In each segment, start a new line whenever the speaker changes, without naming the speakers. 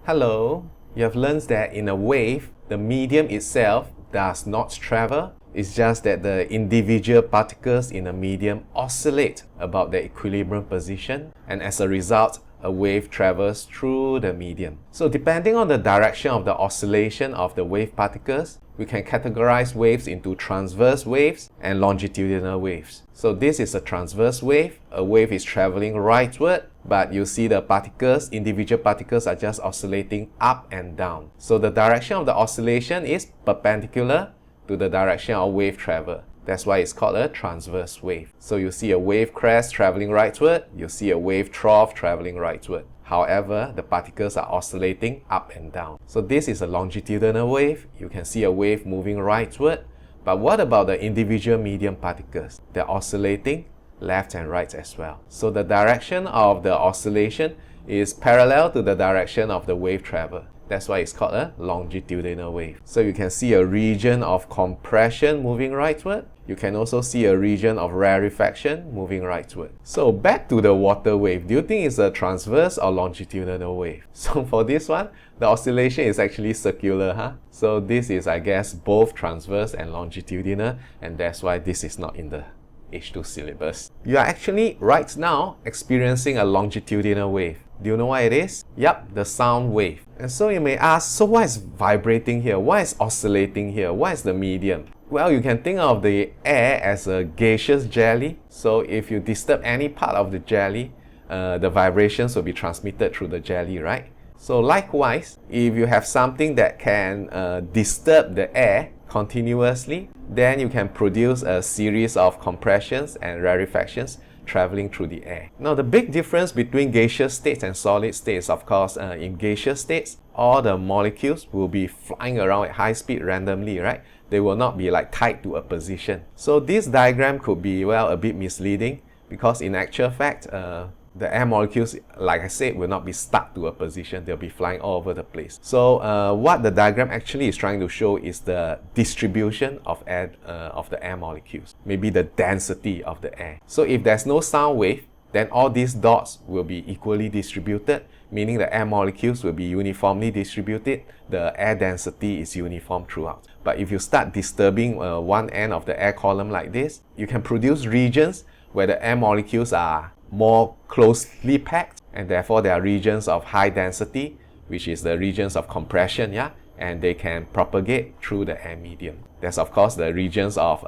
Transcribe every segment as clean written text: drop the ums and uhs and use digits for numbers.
Hello, you have learned that in a wave, the medium itself does not travel. It's just that the individual particles in a medium oscillate about their equilibrium position, and as a result, a wave travels through the medium. So depending on the direction of the oscillation of the wave particles, we can categorize waves into transverse waves and longitudinal waves. So this is a transverse wave. A wave is traveling rightward, but you see the particles, individual particles are just oscillating up and down. So the direction of the oscillation is perpendicular to the direction of wave travel. That's why it's called a transverse wave. So you see a wave crest traveling rightward, you see a wave trough traveling rightward. However, the particles are oscillating up and down. So this is a longitudinal wave. You can see a wave moving rightward. But what about the individual medium particles? They're oscillating left and right as well. So the direction of the oscillation is parallel to the direction of the wave travel. That's why it's called a longitudinal wave. So you can see a region of compression moving rightward. You can also see a region of rarefaction moving rightward. So back to the water wave. Do you think it's a transverse or longitudinal wave? So for this one, the oscillation is actually circular, huh? So this is, I guess, both transverse and longitudinal, and that's why this is not in the H2 syllabus. You are actually right now experiencing a longitudinal wave. Do you know what it is? Yup, the sound wave. And so you may ask, so what is vibrating here? What is oscillating here? What is the medium? Well, you can think of the air as a gaseous jelly. So if you disturb any part of the jelly, the vibrations will be transmitted through the jelly, right? So likewise, if you have something that can disturb the air continuously, then you can produce a series of compressions and rarefactions traveling through the air. Now, the big difference between gaseous states and solid states, of course, in gaseous states, all the molecules will be flying around at high speed randomly, right? They will not be like tied to a position. So this diagram could be, well, a bit misleading because in actual fact, the air molecules, like I said, will not be stuck to a position. They'll be flying all over the place. So what the diagram actually is trying to show is the distribution of the air molecules, maybe the density of the air. So if there's no sound wave, then all these dots will be equally distributed, meaning the air molecules will be uniformly distributed. The air density is uniform throughout. But if you start disturbing one end of the air column like this, you can produce regions where the air molecules are more closely packed, and therefore there are regions of high density, which is the regions of compression, yeah, and they can propagate through the air medium. There's of course the regions of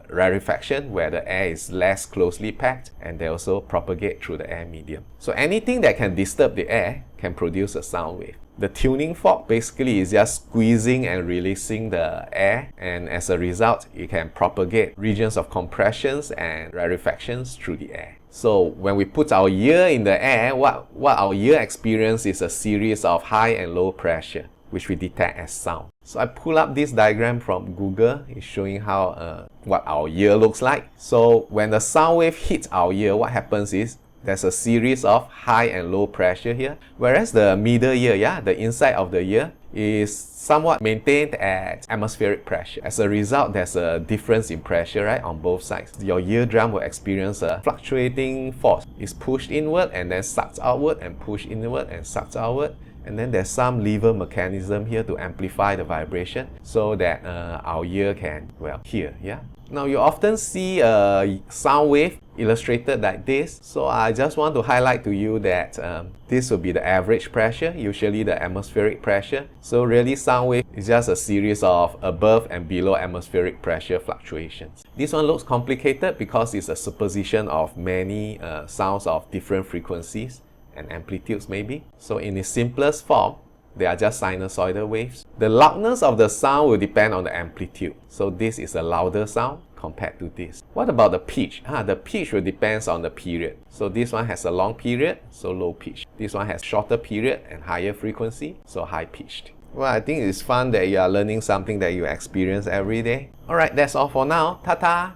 rarefaction, where the air is less closely packed, and they also propagate through the air medium. So anything that can disturb the air can produce a sound wave. The tuning fork basically is just squeezing and releasing the air, and as a result, it can propagate regions of compressions and rarefactions through the air. So when we put our ear in the air, what our ear experiences is a series of high and low pressure, which we detect as sound. So I pull up this diagram from Google. It's showing how what our ear looks like. So when the sound wave hits our ear, what happens is there's a series of high and low pressure here, whereas the middle ear, yeah, the inside of the ear, is somewhat maintained at atmospheric pressure. As a result, there's a difference in pressure, right, on both sides. Your eardrum will experience a fluctuating force. It's pushed inward and then sucked outward, and pushed inward and sucked outward. And then there's some lever mechanism here to amplify the vibration so that our ear can, well, hear, yeah. Now you often see a sound wave illustrated like this. So I just want to highlight to you that this will be the average pressure, usually the atmospheric pressure. So really sound wave is just a series of above and below atmospheric pressure fluctuations. This one looks complicated because it's a superposition of many sounds of different frequencies and amplitudes maybe. So in its simplest form, they are just sinusoidal waves. The loudness of the sound will depend on the amplitude. So this is a louder sound compared to this. What about the pitch? The pitch will depend on the period. So this one has a long period, so low pitch. This one has shorter period and higher frequency, so high pitched. Well, I think it's fun that you are learning something that you experience every day. Alright, that's all for now. Ta-ta!